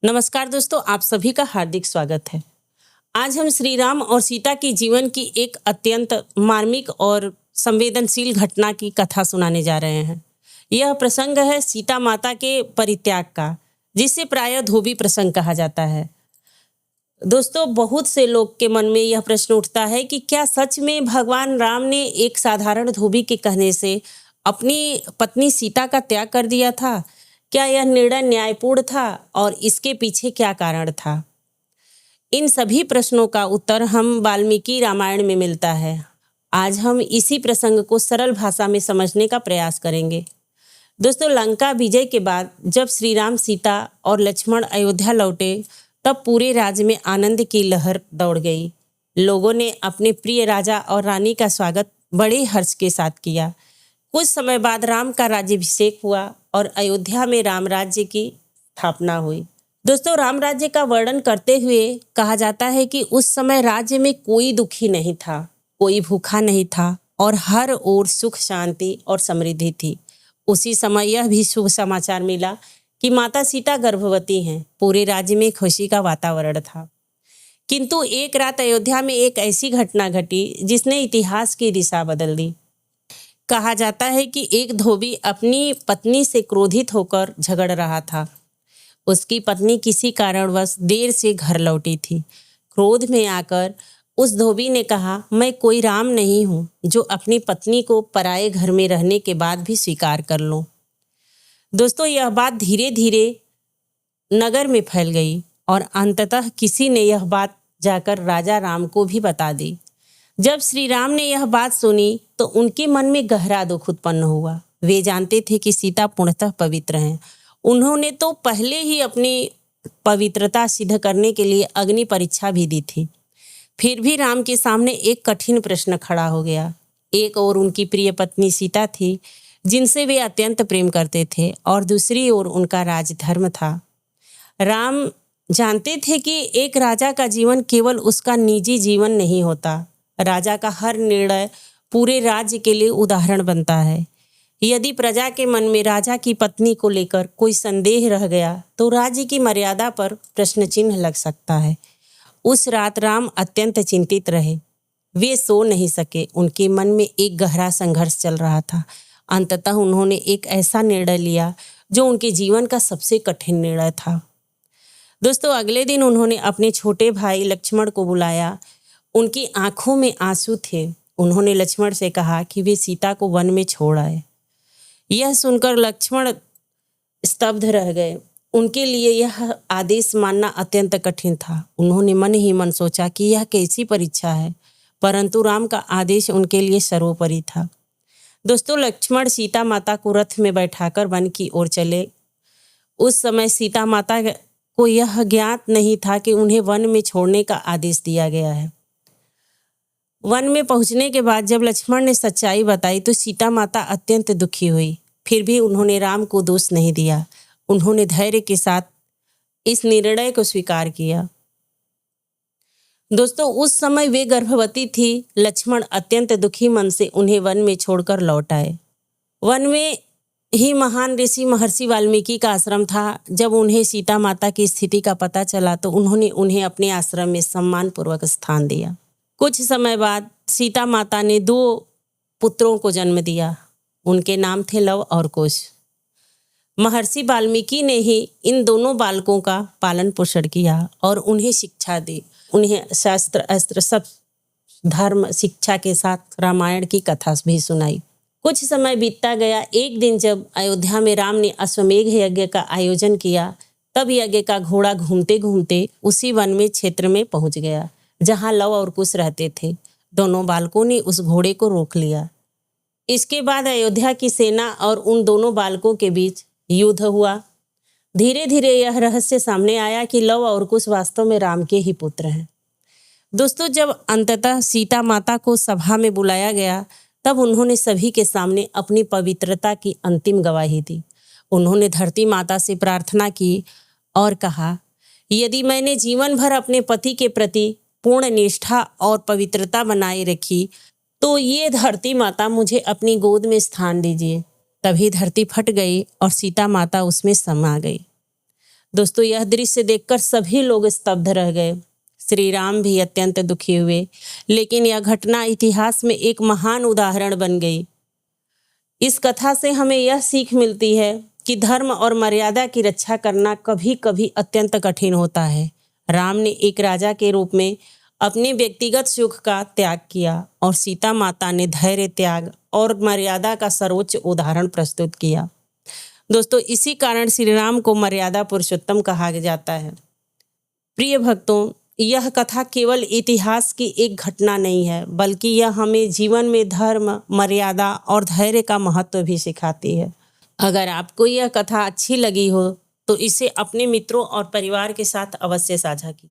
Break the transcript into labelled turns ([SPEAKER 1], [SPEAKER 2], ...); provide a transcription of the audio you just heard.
[SPEAKER 1] नमस्कार दोस्तों, आप सभी का हार्दिक स्वागत है। आज हम श्री राम और सीता की जीवन की एक अत्यंत मार्मिक और संवेदनशील घटना की कथा सुनाने जा रहे हैं। यह प्रसंग है सीता माता के परित्याग का, जिसे प्रायः धोबी प्रसंग कहा जाता है। दोस्तों, बहुत से लोग के मन में यह प्रश्न उठता है कि क्या सच में भगवान राम ने एक साधारण धोबी के कहने से अपनी पत्नी सीता का त्याग कर दिया था? क्या यह निर्णय न्यायपूर्ण था और इसके पीछे क्या कारण था? इन सभी प्रश्नों का उत्तर हम वाल्मीकि रामायण में मिलता है। आज हम इसी प्रसंग को सरल भाषा में समझने का प्रयास करेंगे। दोस्तों, लंका विजय के बाद जब श्री राम, सीता और लक्ष्मण अयोध्या लौटे, तब पूरे राज्य में आनंद की लहर दौड़ गई। लोगों ने अपने प्रिय राजा और रानी का स्वागत बड़े हर्ष के साथ किया। कुछ समय बाद राम का राज्याभिषेक हुआ और अयोध्या में राम राज्य की स्थापना हुई। दोस्तों, राम राज्य का वर्णन करते हुए कहा जाता है कि उस समय राज्य में कोई दुखी नहीं था, कोई भूखा नहीं था और हर ओर सुख, शांति और समृद्धि थी। उसी समय यह भी शुभ समाचार मिला कि माता सीता गर्भवती हैं। पूरे राज्य में खुशी का वातावरण था। किंतु एक रात अयोध्या में एक ऐसी घटना घटी जिसने इतिहास की दिशा बदल दी। कहा जाता है कि एक धोबी अपनी पत्नी से क्रोधित होकर झगड़ रहा था। उसकी पत्नी किसी कारणवश देर से घर लौटी थी। क्रोध में आकर उस धोबी ने कहा, मैं कोई राम नहीं हूँ जो अपनी पत्नी को पराये घर में रहने के बाद भी स्वीकार कर लूं। दोस्तों, यह बात धीरे धीरे नगर में फैल गई और अंततः किसी ने यह बात जाकर राजा राम को भी बता दी। जब श्री राम ने यह बात सुनी तो उनके मन में गहरा दुख उत्पन्न हुआ। वे जानते थे कि सीता पूर्णतः पवित्र हैं। उन्होंने तो पहले ही अपनी पवित्रता सिद्ध करने के लिए अग्नि परीक्षा भी दी थी। फिर भी राम के सामने एक कठिन प्रश्न खड़ा हो गया। एक ओर उनकी प्रिय पत्नी सीता थी, जिनसे वे अत्यंत प्रेम करते थे, और दूसरी ओर उनका राजधर्म था। राम जानते थे कि एक राजा का जीवन केवल उसका निजी जीवन नहीं होता। राजा का हर निर्णय पूरे राज्य के लिए उदाहरण बनता है। यदि प्रजा के मन में राजा की पत्नी को लेकर कोई संदेह रह गया तो राज्य की मर्यादा पर प्रश्न चिन्ह लग सकता है। उस रात राम अत्यंत चिंतित रहे। वे सो नहीं सके। उनके मन में एक गहरा संघर्ष चल रहा था। अंततः उन्होंने एक ऐसा निर्णय लिया जो उनके जीवन का सबसे कठिन निर्णय था। दोस्तों, अगले दिन उन्होंने अपने छोटे भाई लक्ष्मण को बुलाया। उनकी आंखों में आंसू थे। उन्होंने लक्ष्मण से कहा कि वे सीता को वन में छोड़ आए। यह सुनकर लक्ष्मण स्तब्ध रह गए। उनके लिए यह आदेश मानना अत्यंत कठिन था। उन्होंने मन ही मन सोचा कि यह कैसी परीक्षा है, परंतु राम का आदेश उनके लिए सर्वोपरि था। दोस्तों, लक्ष्मण सीता माता को रथ में बैठाकर वन की ओर चले। उस समय सीता माता को यह ज्ञात नहीं था कि उन्हें वन में छोड़ने का आदेश दिया गया है। वन में पहुंचने के बाद जब लक्ष्मण ने सच्चाई बताई तो सीता माता अत्यंत दुखी हुई। फिर भी उन्होंने राम को दोष नहीं दिया। उन्होंने धैर्य के साथ इस निर्णय को स्वीकार किया। दोस्तों, उस समय वे गर्भवती थी। लक्ष्मण अत्यंत दुखी मन से उन्हें वन में छोड़कर लौट आए। वन में ही महान ऋषि महर्षि वाल्मीकि का आश्रम था। जब उन्हें सीता माता की स्थिति का पता चला तो उन्होंने उन्हें अपने आश्रम में सम्मानपूर्वक स्थान दिया। कुछ समय बाद सीता माता ने 2 पुत्रों को जन्म दिया। उनके नाम थे लव और कुश। महर्षि वाल्मीकि ने ही इन दोनों बालकों का पालन पोषण किया और उन्हें शिक्षा दी। उन्हें शास्त्र अस्त्र सब धर्म शिक्षा के साथ रामायण की कथा भी सुनाई। कुछ समय बीतता गया। एक दिन जब अयोध्या में राम ने अश्वमेघ यज्ञ का आयोजन किया, तब यज्ञ का घोड़ा घूमते घूमते उसी वन में क्षेत्र में पहुंच गया जहां लव और कुश रहते थे। दोनों बालकों ने उस घोड़े को रोक लिया। इसके बाद अयोध्या की सेना और उन दोनों बालकों के बीच युद्ध हुआ। धीरे धीरे यह रहस्य सामने आया कि लव और कुश वास्तव में राम के ही पुत्र हैं। दोस्तों, जब अंततः सीता माता को सभा में बुलाया गया तब उन्होंने सभी के सामने अपनी पवित्रता की अंतिम गवाही दी। उन्होंने धरती माता से प्रार्थना की और कहा, यदि मैंने जीवन भर अपने पति के प्रति पूर्ण निष्ठा और पवित्रता बनाए रखी तो ये धरती माता मुझे अपनी गोद में स्थान दीजिए। तभी धरती फट गई और सीता माता उसमें समा गई। दोस्तों, यह दृश्य देखकर सभी लोग स्तब्ध रह गए। श्री राम भी अत्यंत दुखी हुए, लेकिन यह घटना इतिहास में एक महान उदाहरण बन गई। इस कथा से हमें यह सीख मिलती है कि धर्म और मर्यादा की रक्षा करना कभी कभी अत्यंत कठिन होता है। राम ने एक राजा के रूप में अपने व्यक्तिगत सुख का त्याग किया और सीता माता ने धैर्य, त्याग और मर्यादा का सर्वोच्च उदाहरण प्रस्तुत किया। दोस्तों, इसी कारण श्री राम को मर्यादा पुरुषोत्तम कहा जाता है। प्रिय भक्तों, यह कथा केवल इतिहास की एक घटना नहीं है, बल्कि यह हमें जीवन में धर्म, मर्यादा और धैर्य का महत्व भी सिखाती है। अगर आपको यह कथा अच्छी लगी हो तो इसे अपने मित्रों और परिवार के साथ अवश्य साझा कीजिए।